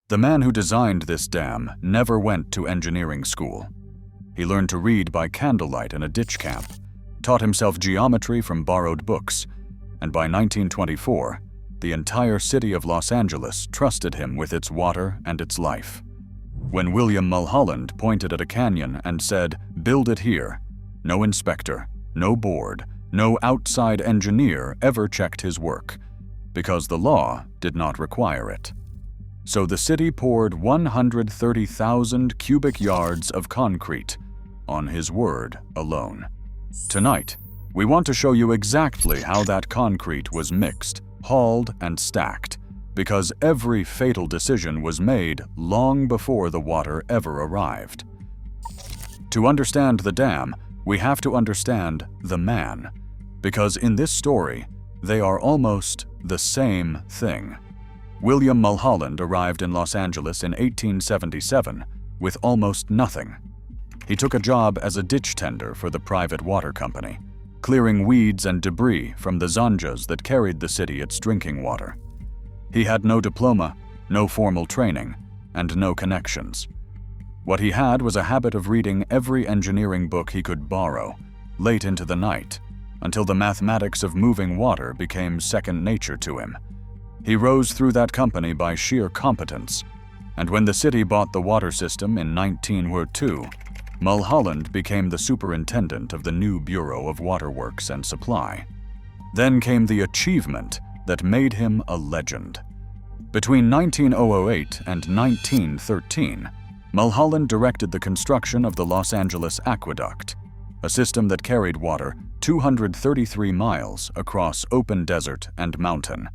The man who designed this dam never went to engineering school. He learned to read by candlelight in a ditch camp, taught himself geometry from borrowed books, and by 1924, the entire city of Los Angeles trusted him with its water and its life. When William Mulholland pointed at a canyon and said, "Build it here," no inspector, no board, no outside engineer ever checked his work, because the law did not require it. So the city poured 130,000 cubic yards of concrete on his word alone. Tonight, we want to show you exactly how that concrete was mixed, hauled, and stacked, because every fatal decision was made long before the water ever arrived. To understand the dam, we have to understand the man, because in this story, they are almost the same thing. William Mulholland arrived in Los Angeles in 1877 with almost nothing. He took a job as a ditch tender for the private water company, clearing weeds and debris from the zanjas that carried the city its drinking water. He had no diploma, no formal training, and no connections. What he had was a habit of reading every engineering book he could borrow, late into the night, until the mathematics of moving water became second nature to him. He rose through that company by sheer competence, and when the city bought the water system in 1902, Mulholland became the superintendent of the new Bureau of Waterworks and Supply. Then came the achievement that made him a legend. Between 1908 and 1913, Mulholland directed the construction of the Los Angeles Aqueduct, a system that carried water 233 miles across open desert and mountain,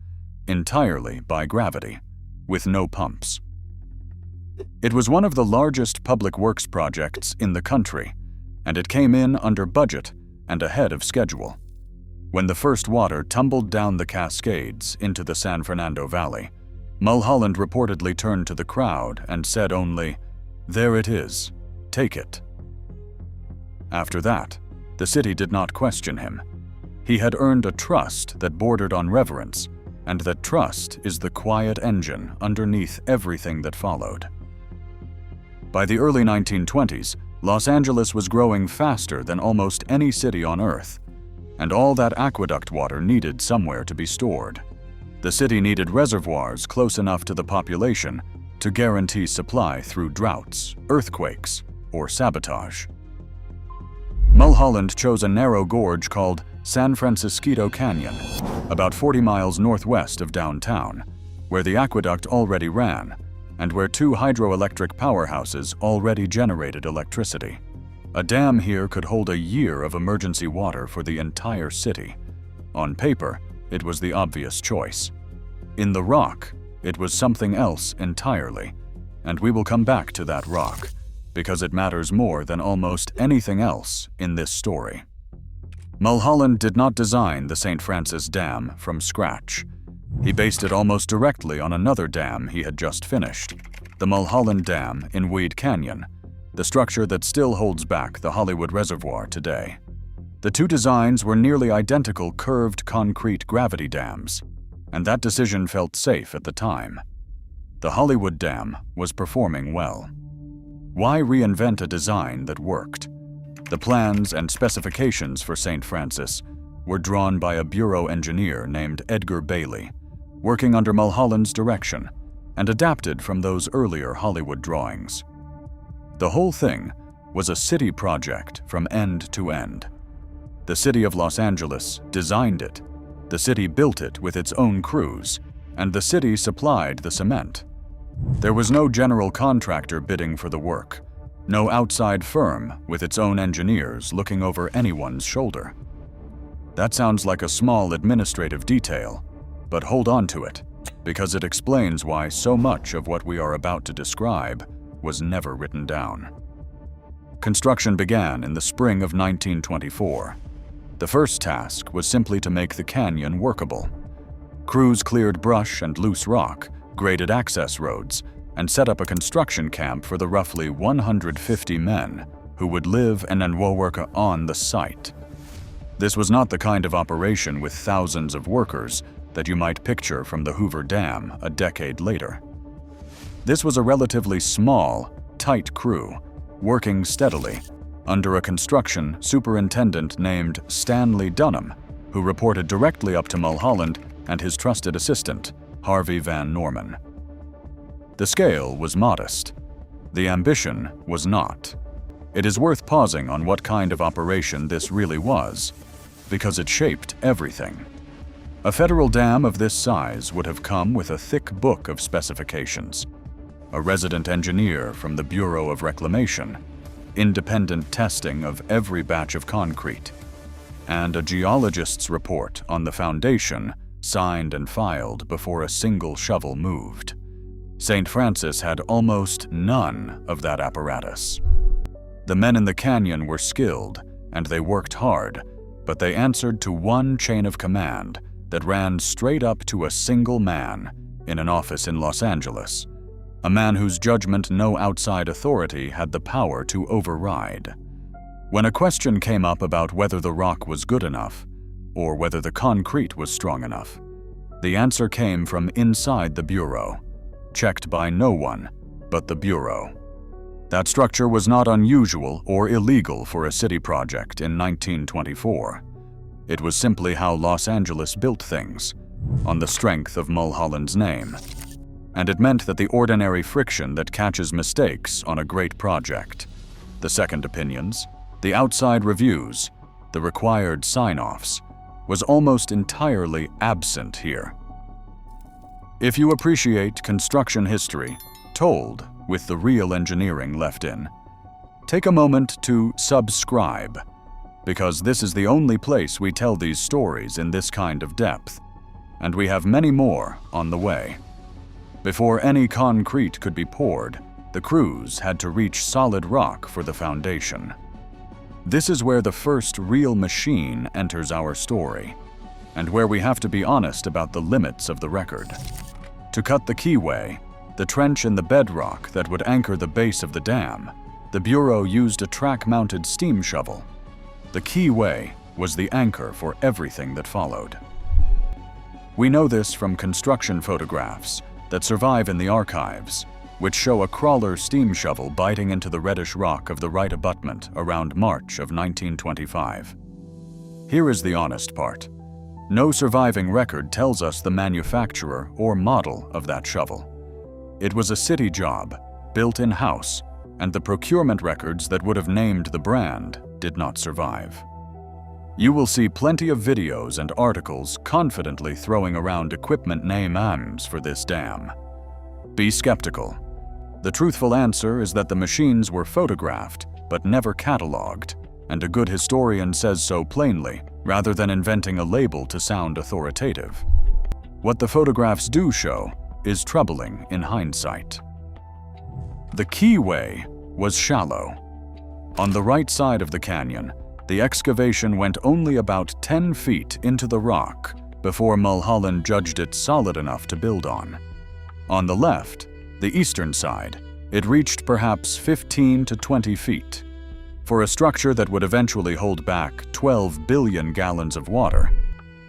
entirely by gravity, with no pumps. It was one of the largest public works projects in the country, and it came in under budget and ahead of schedule. When the first water tumbled down the Cascades into the San Fernando Valley, Mulholland reportedly turned to the crowd and said only, "There it is, take it." After that, the city did not question him. He had earned a trust that bordered on reverence, and that trust is the quiet engine underneath everything that followed. By the early 1920s, Los Angeles was growing faster than almost any city on Earth, and all that aqueduct water needed somewhere to be stored. The city needed reservoirs close enough to the population to guarantee supply through droughts, earthquakes, or sabotage. Mulholland chose a narrow gorge called San Francisco Canyon, about 40 miles northwest of downtown, where the aqueduct already ran, and where two hydroelectric powerhouses already generated electricity. A dam here could hold a year of emergency water for the entire city. On paper, it was the obvious choice. In the rock, it was something else entirely, and we will come back to that rock, because it matters more than almost anything else in this story. Mulholland did not design the St. Francis Dam from scratch. He based it almost directly on another dam he had just finished, the Mulholland Dam in Weed Canyon, the structure that still holds back the Hollywood Reservoir today. The two designs were nearly identical curved concrete gravity dams, and that decision felt safe at the time. The Hollywood Dam was performing well. Why reinvent a design that worked? The plans and specifications for St. Francis were drawn by a bureau engineer named Edgar Bailey, working under Mulholland's direction, and adapted from those earlier Hollywood drawings. The whole thing was a city project from end to end. The city of Los Angeles designed it, the city built it with its own crews, and the city supplied the cement. There was no general contractor bidding for the work, no outside firm with its own engineers looking over anyone's shoulder. That sounds like a small administrative detail, but hold on to it, because it explains why so much of what we are about to describe was never written down. Construction began in the spring of 1924. The first task was simply to make the canyon workable. Crews cleared brush and loose rock, graded access roads, and set up a construction camp for the roughly 150 men who would live and work on the site. This was not the kind of operation with thousands of workers that you might picture from the Hoover Dam a decade later. This was a relatively small, tight crew, working steadily, under a construction superintendent named Stanley Dunham, who reported directly up to Mulholland and his trusted assistant, Harvey Van Norman. The scale was modest. The ambition was not. It is worth pausing on what kind of operation this really was, because it shaped everything. A federal dam of this size would have come with a thick book of specifications, a resident engineer from the Bureau of Reclamation, independent testing of every batch of concrete, and a geologist's report on the foundation signed and filed before a single shovel moved. St. Francis had almost none of that apparatus. The men in the canyon were skilled, and they worked hard, but they answered to one chain of command that ran straight up to a single man in an office in Los Angeles, a man whose judgment no outside authority had the power to override. When a question came up about whether the rock was good enough, or whether the concrete was strong enough, the answer came from inside the Bureau, checked by no one but the Bureau. That structure was not unusual or illegal for a city project in 1924. It was simply how Los Angeles built things, on the strength of Mulholland's name. And it meant that the ordinary friction that catches mistakes on a great project, the second opinions, the outside reviews, the required sign-offs, was almost entirely absent here. If you appreciate construction history, told with the real engineering left in, take a moment to subscribe, because this is the only place we tell these stories in this kind of depth, and we have many more on the way. Before any concrete could be poured, the crews had to reach solid rock for the foundation. This is where the first real machine enters our story, and where we have to be honest about the limits of the record. To cut the keyway, the trench in the bedrock that would anchor the base of the dam, the Bureau used a track-mounted steam shovel. The keyway was the anchor for everything that followed. We know this from construction photographs that survive in the archives, which show a crawler steam shovel biting into the reddish rock of the right abutment around March of 1925. Here is the honest part. No surviving record tells us the manufacturer or model of that shovel. It was a city job, built in-house, and the procurement records that would have named the brand did not survive. You will see plenty of videos and articles confidently throwing around equipment names for this dam. Be skeptical. The truthful answer is that the machines were photographed but never cataloged, and a good historian says so plainly, rather than inventing a label to sound authoritative. What the photographs do show is troubling in hindsight. The keyway was shallow. On the right side of the canyon, the excavation went only about 10 feet into the rock before Mulholland judged it solid enough to build on. On the left, the eastern side, it reached perhaps 15 to 20 feet. For a structure that would eventually hold back 12 billion gallons of water,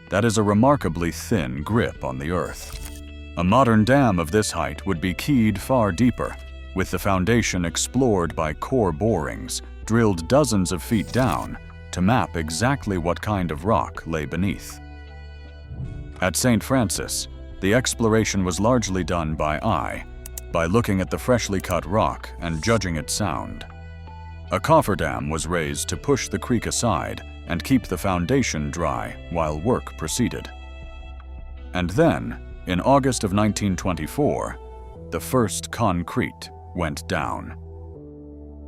that is a remarkably thin grip on the earth. A modern dam of this height would be keyed far deeper, with the foundation explored by core borings, drilled dozens of feet down to map exactly what kind of rock lay beneath. At St. Francis, the exploration was largely done by eye, by looking at the freshly cut rock and judging its sound. A cofferdam was raised to push the creek aside and keep the foundation dry while work proceeded. And then, in August of 1924, the first concrete went down.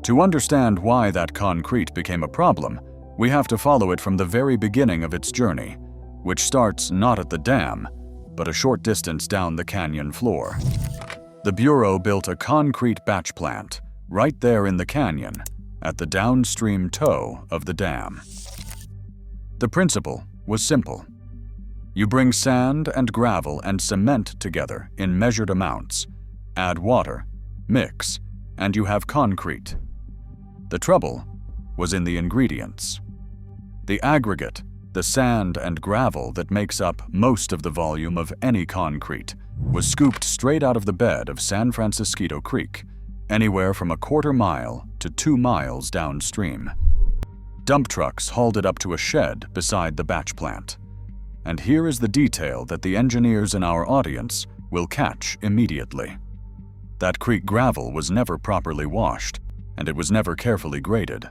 To understand why that concrete became a problem, we have to follow it from the very beginning of its journey, which starts not at the dam, but a short distance down the canyon floor. The Bureau built a concrete batch plant right there in the canyon, at the downstream toe of the dam. The principle was simple. You bring sand and gravel and cement together in measured amounts, add water, mix, and you have concrete. The trouble was in the ingredients. The aggregate, the sand and gravel that makes up most of the volume of any concrete, was scooped straight out of the bed of San Francisco Creek, anywhere from a quarter mile to 2 miles downstream. Dump trucks hauled it up to a shed beside the batch plant. And here is the detail that the engineers in our audience will catch immediately. That creek gravel was never properly washed, and it was never carefully graded.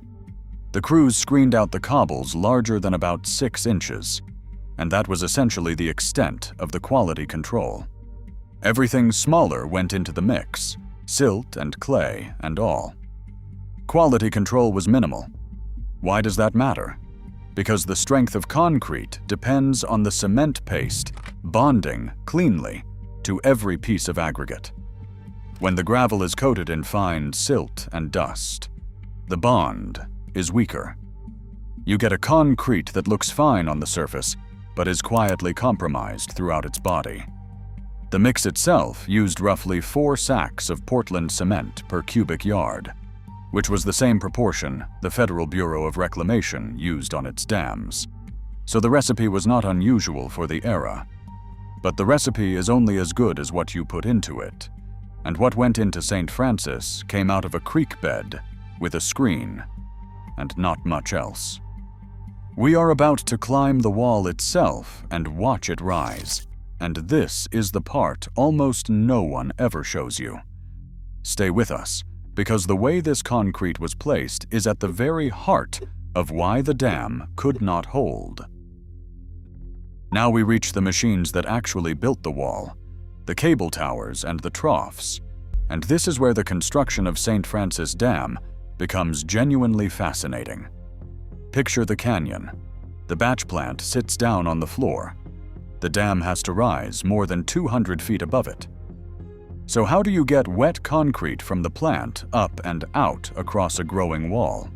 The crews screened out the cobbles larger than about 6 inches, and that was essentially the extent of the quality control. Everything smaller went into the mix, silt and clay and all. Quality control was minimal. Why does that matter? Because the strength of concrete depends on the cement paste bonding cleanly to every piece of aggregate. When the gravel is coated in fine silt and dust, the bond is weaker. You get a concrete that looks fine on the surface, but is quietly compromised throughout its body. The mix itself used roughly 4 sacks of Portland cement per cubic yard, which was the same proportion the Federal Bureau of Reclamation used on its dams. So the recipe was not unusual for the era. But the recipe is only as good as what you put into it, and what went into St. Francis came out of a creek bed with a screen, and not much else. We are about to climb the wall itself and watch it rise, and this is the part almost no one ever shows you. Stay with us, because the way this concrete was placed is at the very heart of why the dam could not hold. Now we reach the machines that actually built the wall, the cable towers and the troughs, and this is where the construction of St. Francis Dam becomes genuinely fascinating. Picture the canyon. The batch plant sits down on the floor. The dam has to rise more than 200 feet above it. So how do you get wet concrete from the plant up and out across a growing wall?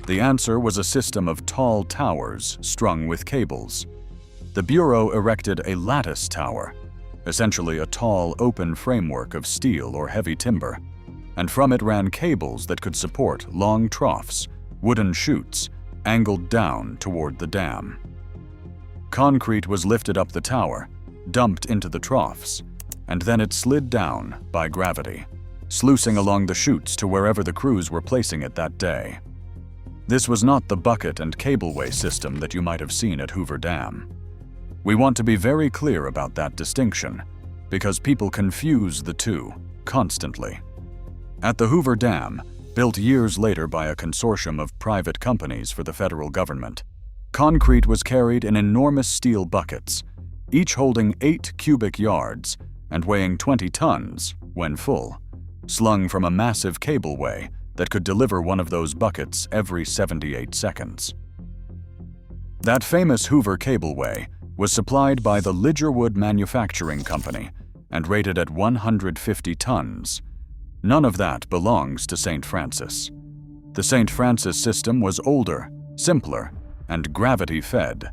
The answer was a system of tall towers strung with cables. The Bureau erected a lattice tower, essentially a tall, open framework of steel or heavy timber, and from it ran cables that could support long troughs, wooden chutes, angled down toward the dam. Concrete was lifted up the tower, dumped into the troughs, and then it slid down by gravity, sluicing along the chutes to wherever the crews were placing it that day. This was not the bucket and cableway system that you might have seen at Hoover Dam. We want to be very clear about that distinction, because people confuse the two constantly. At the Hoover Dam, built years later by a consortium of private companies for the federal government, concrete was carried in enormous steel buckets, each holding 8 cubic yards and weighing 20 tons when full, slung from a massive cableway that could deliver one of those buckets every 78 seconds. That famous Hoover cableway was supplied by the Lidgerwood Manufacturing Company and rated at 150 tons. None of that belongs to St. Francis. The St. Francis system was older, simpler, and gravity-fed.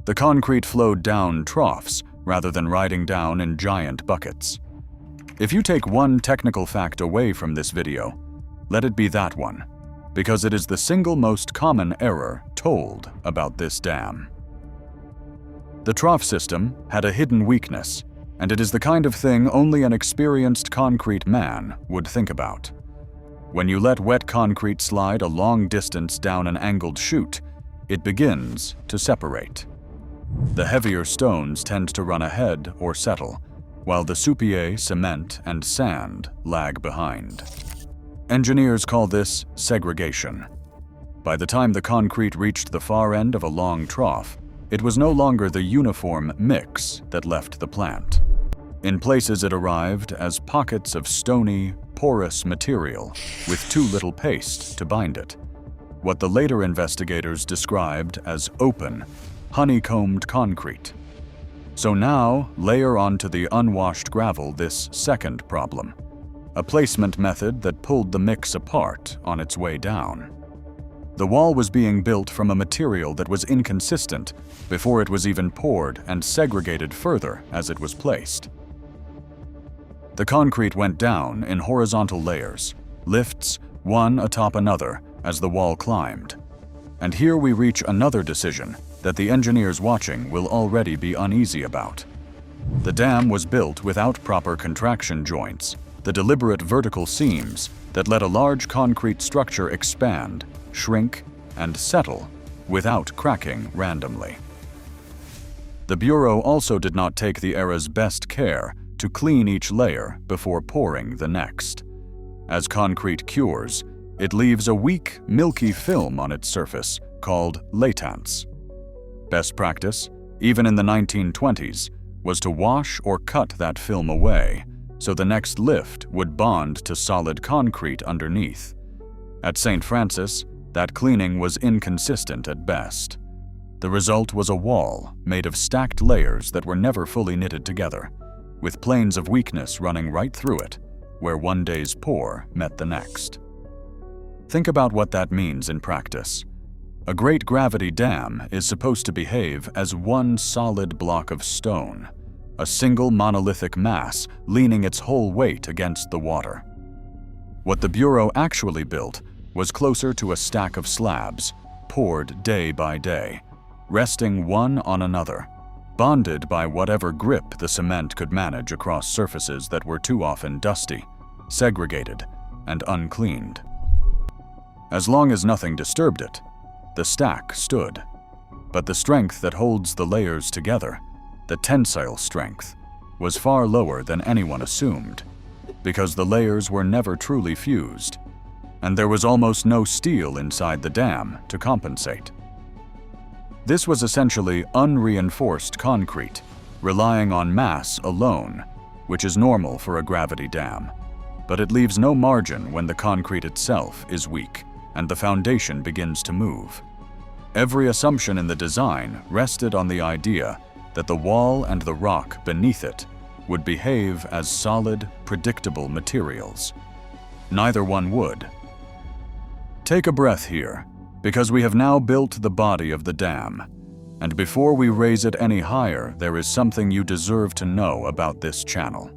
The concrete flowed down troughs rather than riding down in giant buckets. If you take one technical fact away from this video, let it be that one, because it is the single most common error told about this dam. The trough system had a hidden weakness, and it is the kind of thing only an experienced concrete man would think about. When you let wet concrete slide a long distance down an angled chute, it begins to separate. The heavier stones tend to run ahead or settle, while the soupier, cement, and sand lag behind. Engineers call this segregation. By the time the concrete reached the far end of a long trough, it was no longer the uniform mix that left the plant. In places it arrived as pockets of stony, porous material with too little paste to bind it, what the later investigators described as open, honeycombed concrete. So now layer onto the unwashed gravel this second problem, a placement method that pulled the mix apart on its way down. The wall was being built from a material that was inconsistent before it was even poured and segregated further as it was placed. The concrete went down in horizontal layers, lifts one atop another as the wall climbed. And here we reach another decision that the engineers watching will already be uneasy about. The dam was built without proper contraction joints, the deliberate vertical seams that let a large concrete structure expand, shrink, and settle without cracking randomly. The Bureau also did not take the era's best care to clean each layer before pouring the next. As concrete cures, it leaves a weak, milky film on its surface called latance. Best practice, even in the 1920s, was to wash or cut that film away so the next lift would bond to solid concrete underneath. At St. Francis, that cleaning was inconsistent at best. The result was a wall made of stacked layers that were never fully knitted together, with planes of weakness running right through it, where one day's pour met the next. Think about what that means in practice. A great gravity dam is supposed to behave as one solid block of stone, a single monolithic mass leaning its whole weight against the water. What the Bureau actually built was closer to a stack of slabs, poured day by day, resting one on another, bonded by whatever grip the cement could manage across surfaces that were too often dusty, segregated, and uncleaned. As long as nothing disturbed it, the stack stood. But the strength that holds the layers together, the tensile strength, was far lower than anyone assumed, because the layers were never truly fused, and there was almost no steel inside the dam to compensate. This was essentially unreinforced concrete, relying on mass alone, which is normal for a gravity dam, but it leaves no margin when the concrete itself is weak and the foundation begins to move. Every assumption in the design rested on the idea that the wall and the rock beneath it would behave as solid, predictable materials. Neither one would. Take a breath here, because we have now built the body of the dam, and before we raise it any higher, there is something you deserve to know about this channel.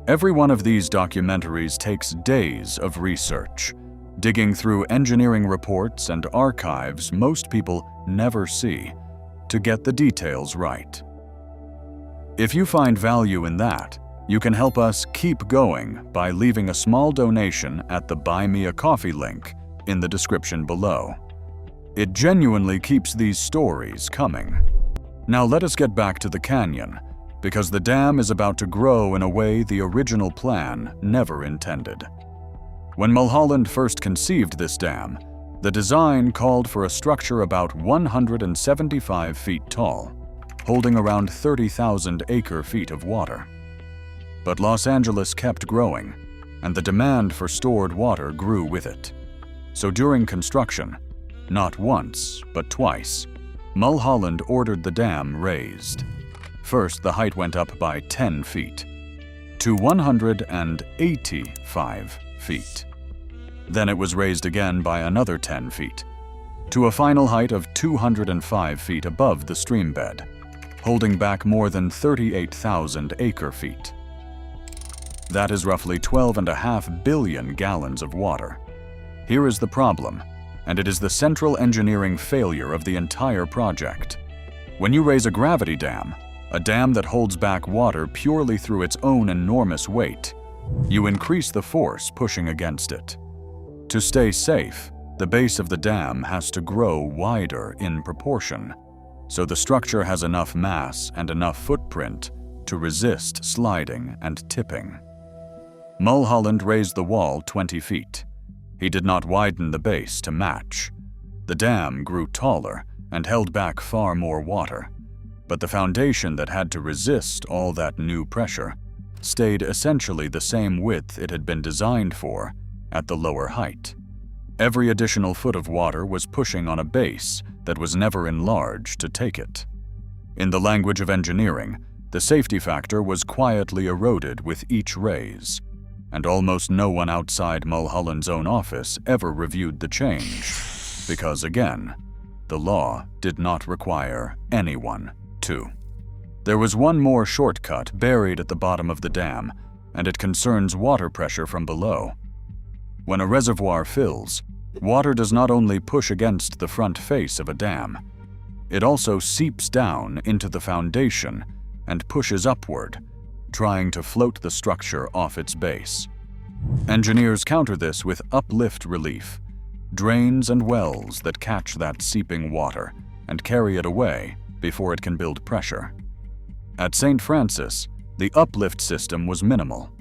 Every one of these documentaries takes days of research, digging through engineering reports and archives most people never see, to get the details right. If you find value in that, you can help us keep going by leaving a small donation at the Buy Me a Coffee link in the description below. It genuinely keeps these stories coming. Now let us get back to the canyon, because the dam is about to grow in a way the original plan never intended. When Mulholland first conceived this dam, the design called for a structure about 175 feet tall, holding around 30,000 acre-feet of water. But Los Angeles kept growing, and the demand for stored water grew with it. So during construction, not once, but twice, Mulholland ordered the dam raised. First, the height went up by 10 feet, to 185 feet. Then it was raised again by another 10 feet, to a final height of 205 feet above the stream bed, holding back more than 38,000 acre-feet. That is roughly 12.5 billion gallons of water. Here is the problem, and it is the central engineering failure of the entire project. When you raise a gravity dam, a dam that holds back water purely through its own enormous weight, you increase the force pushing against it. To stay safe, the base of the dam has to grow wider in proportion, so the structure has enough mass and enough footprint to resist sliding and tipping. Mulholland raised the wall 20 feet. He did not widen the base to match. The dam grew taller and held back far more water, but the foundation that had to resist all that new pressure stayed essentially the same width it had been designed for at the lower height. Every additional foot of water was pushing on a base that was never enlarged to take it. In the language of engineering, the safety factor was quietly eroded with each raise, and almost no one outside Mulholland's own office ever reviewed the change, because again, the law did not require anyone to. There was one more shortcut buried at the bottom of the dam, and it concerns water pressure from below. When a reservoir fills, water does not only push against the front face of a dam, it also seeps down into the foundation and pushes upward, trying to float the structure off its base. Engineers counter this with uplift relief, drains and wells that catch that seeping water and carry it away before it can build pressure. At St. Francis, the uplift system was minimal.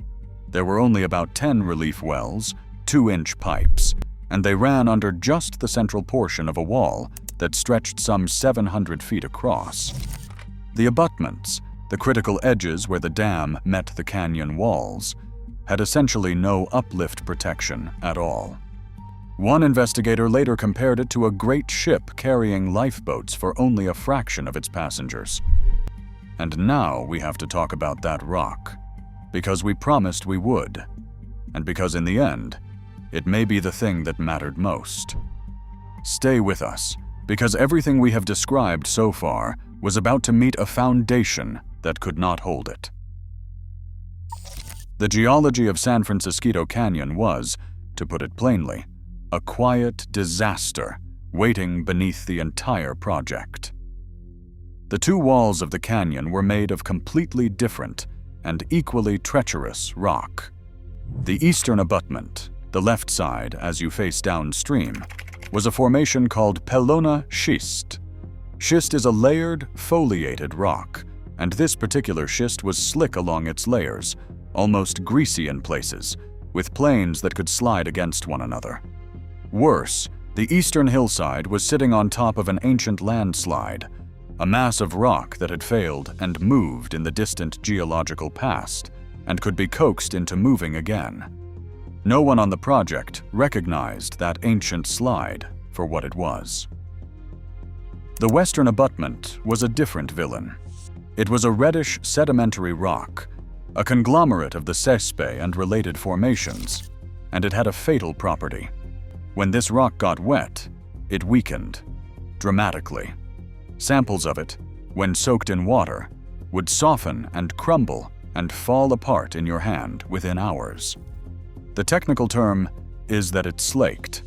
There were only about 10 relief wells, 2-inch pipes, and they ran under just the central portion of a wall that stretched some 700 feet across. The abutments, the critical edges where the dam met the canyon walls, had essentially no uplift protection at all. One investigator later compared it to a great ship carrying lifeboats for only a fraction of its passengers. And now we have to talk about that rock, because we promised we would, and because in the end, it may be the thing that mattered most. Stay with us, because everything we have described so far was about to meet a foundation that could not hold it. The geology of San Francisco Canyon was, to put it plainly, a quiet disaster waiting beneath the entire project. The two walls of the canyon were made of completely different and equally treacherous rock. The eastern abutment, the left side as you face downstream, was a formation called Pelona schist. Schist is a layered, foliated rock, and this particular schist was slick along its layers, almost greasy in places, with planes that could slide against one another. Worse, the eastern hillside was sitting on top of an ancient landslide, a mass of rock that had failed and moved in the distant geological past and could be coaxed into moving again. No one on the project recognized that ancient slide for what it was. The western abutment was a different villain. It was a reddish sedimentary rock, a conglomerate of the Sespe and related formations, and it had a fatal property. When this rock got wet, it weakened dramatically. Samples of it, when soaked in water, would soften and crumble and fall apart in your hand within hours. The technical term is that it slaked,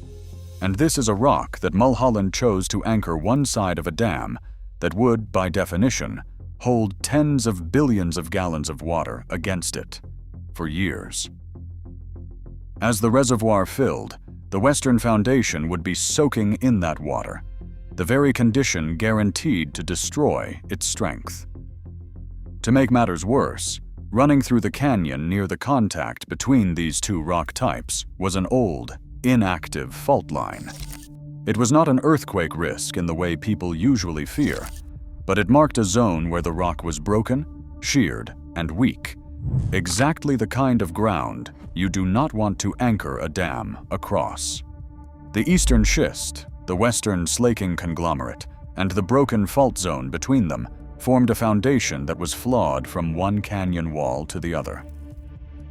and this is a rock that Mulholland chose to anchor one side of a dam that would, by definition, hold tens of billions of gallons of water against it for years. As the reservoir filled, the western foundation would be soaking in that water, the very condition guaranteed to destroy its strength. To make matters worse, running through the canyon near the contact between these two rock types was an old, inactive fault line. It was not an earthquake risk in the way people usually fear, but it marked a zone where the rock was broken, sheared, and weak, exactly the kind of ground you do not want to anchor a dam across. The eastern schist, the western slaking conglomerate, and the broken fault zone between them formed a foundation that was flawed from one canyon wall to the other.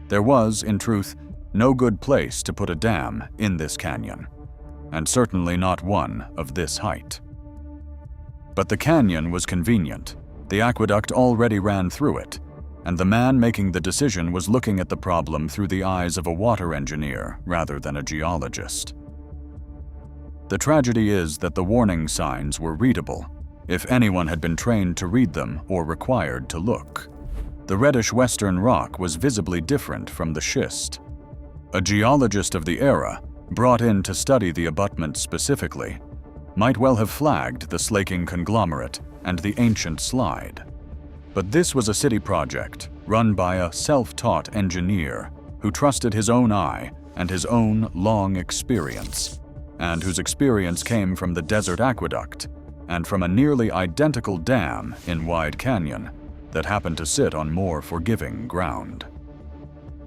There was, in truth, no good place to put a dam in this canyon, and certainly not one of this height. But the canyon was convenient. The aqueduct already ran through it, and the man making the decision was looking at the problem through the eyes of a water engineer rather than a geologist. The tragedy is that the warning signs were readable, if anyone had been trained to read them or required to look. The reddish western rock was visibly different from the schist. A geologist of the era, brought in to study the abutment specifically, might well have flagged the slaking conglomerate and the ancient slide. But this was a city project run by a self-taught engineer who trusted his own eye and his own long experience, and whose experience came from the desert aqueduct and from a nearly identical dam in Wide Canyon that happened to sit on more forgiving ground.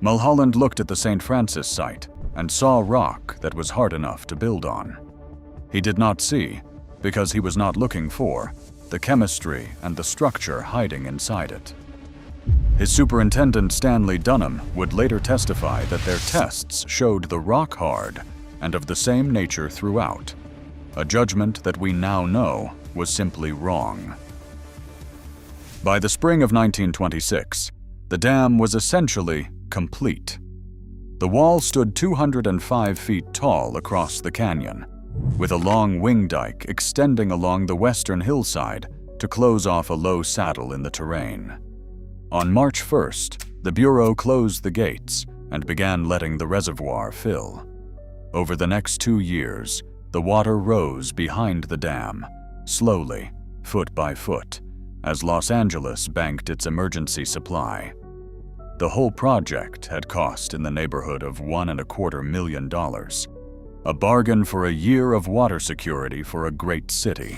Mulholland looked at the St. Francis site and saw rock that was hard enough to build on. He did not see, because he was not looking for, the chemistry and the structure hiding inside it. His superintendent Stanley Dunham would later testify that their tests showed the rock hard and of the same nature throughout, a judgment that we now know was simply wrong. By the spring of 1926, the dam was essentially complete. The wall stood 205 feet tall across the canyon, with a long wing dike extending along the western hillside to close off a low saddle in the terrain. On March 1st, the Bureau closed the gates and began letting the reservoir fill. Over the next 2 years, the water rose behind the dam, slowly, foot by foot, as Los Angeles banked its emergency supply. The whole project had cost in the neighborhood of $1.25 million, a bargain for a year of water security for a great city.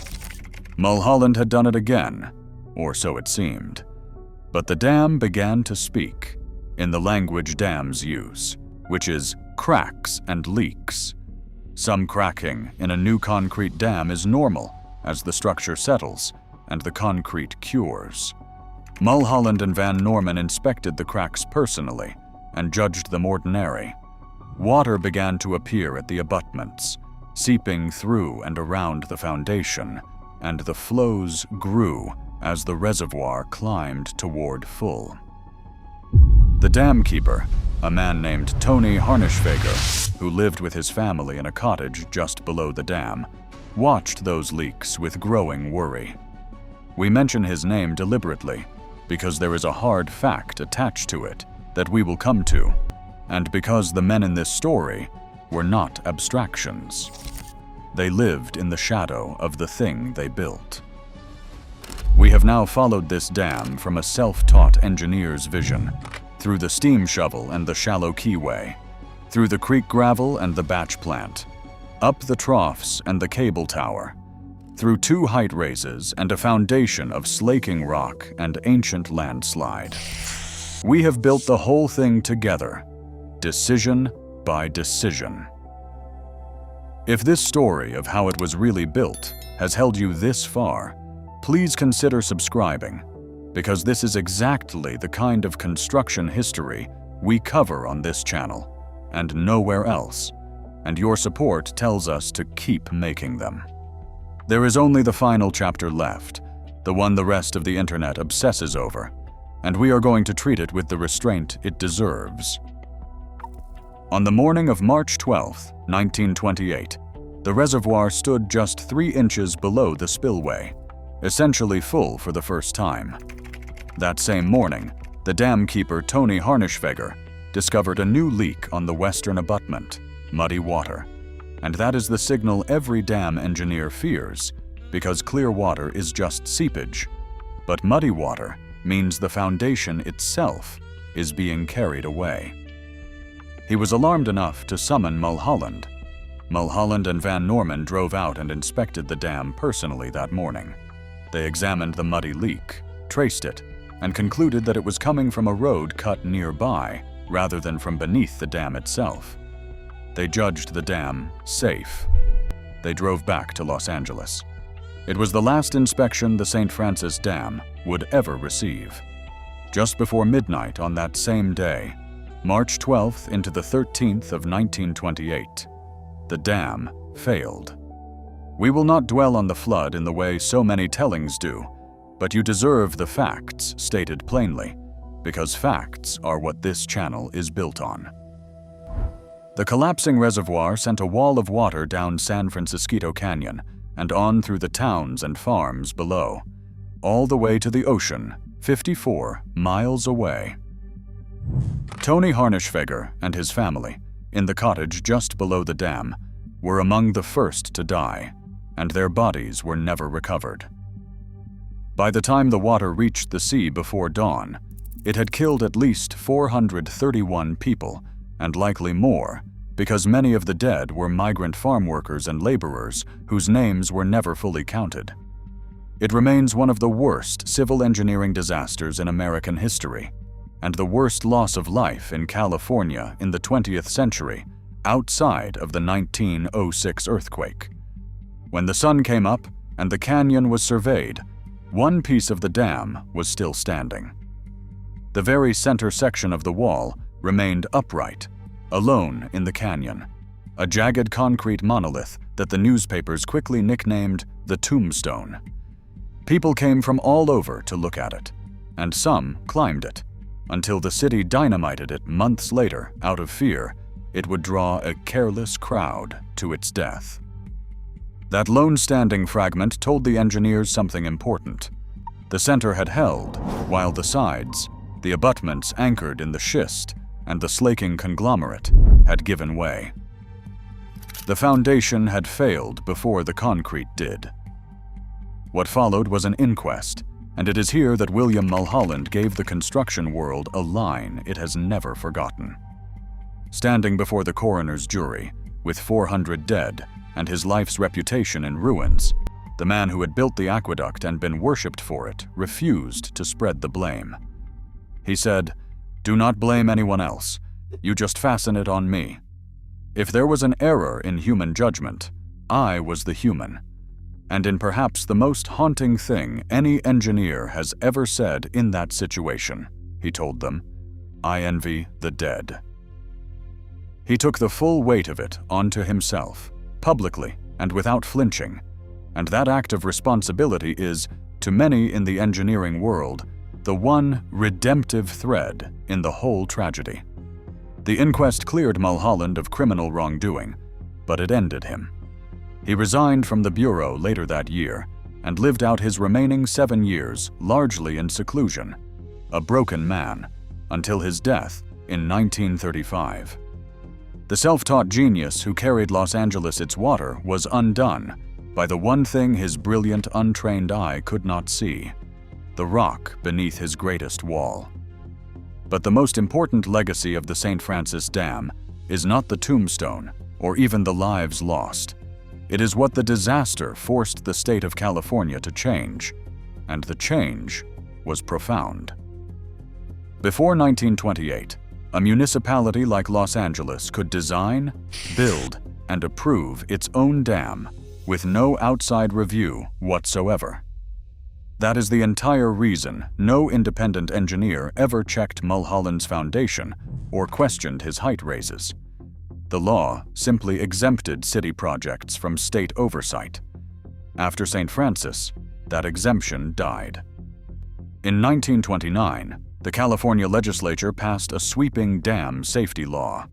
Mulholland had done it again, or so it seemed. But the dam began to speak, in the language dams use, which is cracks and leaks. Some cracking in a new concrete dam is normal as the structure settles and the concrete cures. Mulholland and Van Norman inspected the cracks personally and judged them ordinary. Water began to appear at the abutments, seeping through and around the foundation, and the flows grew as the reservoir climbed toward full. The dam keeper, a man named Tony Harnischweger, who lived with his family in a cottage just below the dam, watched those leaks with growing worry. We mention his name deliberately because there is a hard fact attached to it that we will come to, and because the men in this story were not abstractions. They lived in the shadow of the thing they built. We have now followed this dam from a self-taught engineer's vision, through the steam shovel and the shallow keyway, through the creek gravel and the batch plant, up the troughs and the cable tower, through 2 height raises and a foundation of slaking rock and ancient landslide. We have built the whole thing together, decision by decision. If this story of how it was really built has held you this far, please consider subscribing, because this is exactly the kind of construction history we cover on this channel and nowhere else, and your support tells us to keep making them. There is only the final chapter left, the one the rest of the internet obsesses over, and we are going to treat it with the restraint it deserves. On the morning of March 12, 1928, the reservoir stood just 3 inches below the spillway, essentially full for the first time. That same morning, the dam keeper Tony Harnischweger discovered a new leak on the western abutment, muddy water. And that is the signal every dam engineer fears, because clear water is just seepage. But muddy water means the foundation itself is being carried away. He was alarmed enough to summon Mulholland. Mulholland and Van Norman drove out and inspected the dam personally that morning. They examined the muddy leak, traced it, and concluded that it was coming from a road cut nearby rather than from beneath the dam itself. They judged the dam safe. They drove back to Los Angeles. It was the last inspection the St. Francis Dam would ever receive. Just before midnight on that same day, March 12th into the 13th of 1928, the dam failed. We will not dwell on the flood in the way so many tellings do, but you deserve the facts stated plainly, because facts are what this channel is built on. The collapsing reservoir sent a wall of water down San Francisco Canyon and on through the towns and farms below, all the way to the ocean, 54 miles away. Tony Harnischweger and his family, in the cottage just below the dam, were among the first to die, and their bodies were never recovered. By the time the water reached the sea before dawn, it had killed at least 431 people, and likely more, because many of the dead were migrant farm workers and laborers whose names were never fully counted. It remains one of the worst civil engineering disasters in American history, and the worst loss of life in California in the 20th century, outside of the 1906 earthquake. When the sun came up and the canyon was surveyed, one piece of the dam was still standing. The very center section of the wall remained upright, alone in the canyon, a jagged concrete monolith that the newspapers quickly nicknamed the Tombstone. People came from all over to look at it, and some climbed it, until the city dynamited it months later out of fear it would draw a careless crowd to its death. That lone standing fragment told the engineers something important. The center had held, while the sides, The abutments anchored in the schist and the slaking conglomerate had given way. The foundation had failed before the concrete did. What followed was an inquest, and it is here that William Mulholland gave the construction world a line it has never forgotten. Standing before the coroner's jury, with 400 dead and his life's reputation in ruins, the man who had built the aqueduct and been worshipped for it refused to spread the blame. He said, "Do not blame anyone else. You just fasten it on me. If there was an error in human judgment, I was the human. And in perhaps the most haunting thing any engineer has ever said in that situation," he told them, "I envy the dead." He took the full weight of it onto himself, publicly and without flinching, and that act of responsibility is, to many in the engineering world, the one redemptive thread in the whole tragedy. The inquest cleared Mulholland of criminal wrongdoing, but it ended him. He resigned from the Bureau later that year and lived out his remaining 7 years largely in seclusion, a broken man, until his death in 1935. The self-taught genius who carried Los Angeles its water was undone by the one thing his brilliant, untrained eye could not see: the rock beneath his greatest wall. But the most important legacy of the St. Francis Dam is not the tombstone or even the lives lost. It is what the disaster forced the state of California to change, and the change was profound. Before 1928, a municipality like Los Angeles could design, build, and approve its own dam with no outside review whatsoever. That is the entire reason no independent engineer ever checked Mulholland's foundation or questioned his height raises. The law simply exempted city projects from state oversight. After St. Francis, that exemption died. In 1929, the California legislature passed a sweeping dam safety law.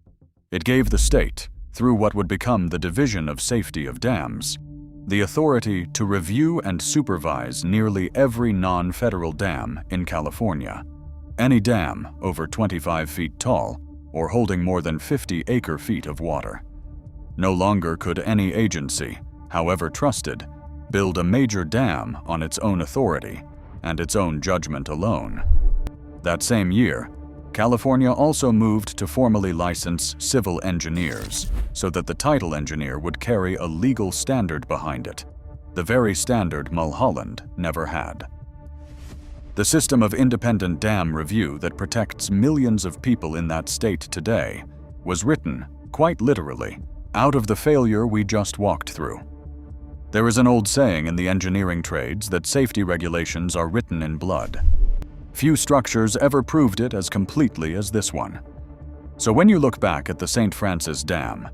It gave the state, through what would become the Division of Safety of Dams, the authority to review and supervise nearly every non-federal dam in California. Any dam over 25 feet tall or holding more than 50 acre-feet of water. No longer could any agency, however trusted, build a major dam on its own authority and its own judgment alone. That same year, California also moved to formally license civil engineers so that the title engineer would carry a legal standard behind it, the very standard Mulholland never had. The system of independent dam review that protects millions of people in that state today was written, quite literally, out of the failure we just walked through. There is an old saying in the engineering trades that safety regulations are written in blood. Few structures ever proved it as completely as this one. So when you look back at the St. Francis Dam,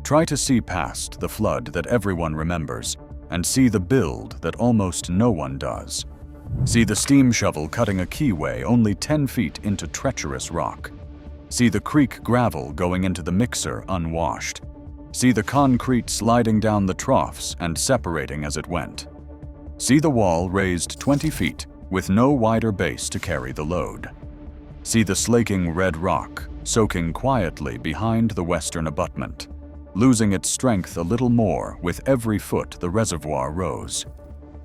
try to see past the flood that everyone remembers and see the build that almost no one does. See the steam shovel cutting a keyway only 10 feet into treacherous rock. See the creek gravel going into the mixer unwashed. See the concrete sliding down the troughs and separating as it went. See the wall raised 20 feet with no wider base to carry the load. See the slaking red rock soaking quietly behind the western abutment, losing its strength a little more with every foot the reservoir rose.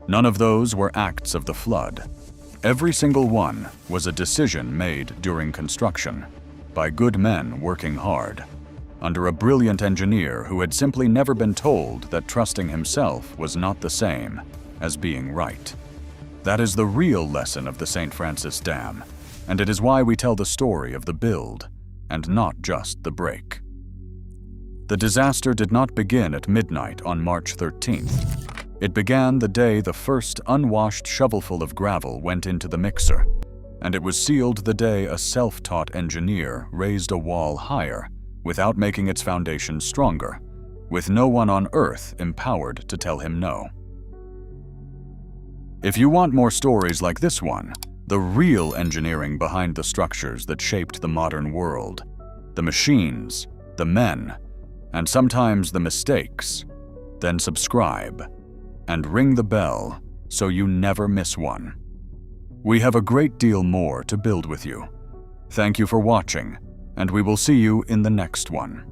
None of those were acts of the flood. Every single one was a decision made during construction, by good men working hard, under a brilliant engineer who had simply never been told that trusting himself was not the same as being right. That is the real lesson of the St. Francis Dam, and it is why we tell the story of the build, and not just the break. The disaster did not begin at midnight on March 13th. It began the day the first unwashed shovelful of gravel went into the mixer, and it was sealed the day a self-taught engineer raised a wall higher without making its foundation stronger, with no one on earth empowered to tell him no. If you want more stories like this one, the real engineering behind the structures that shaped the modern world, the machines, the men, and sometimes the mistakes, then subscribe and ring the bell so you never miss one. We have a great deal more to build with you, Thank you for watching, and we will see you in the next one.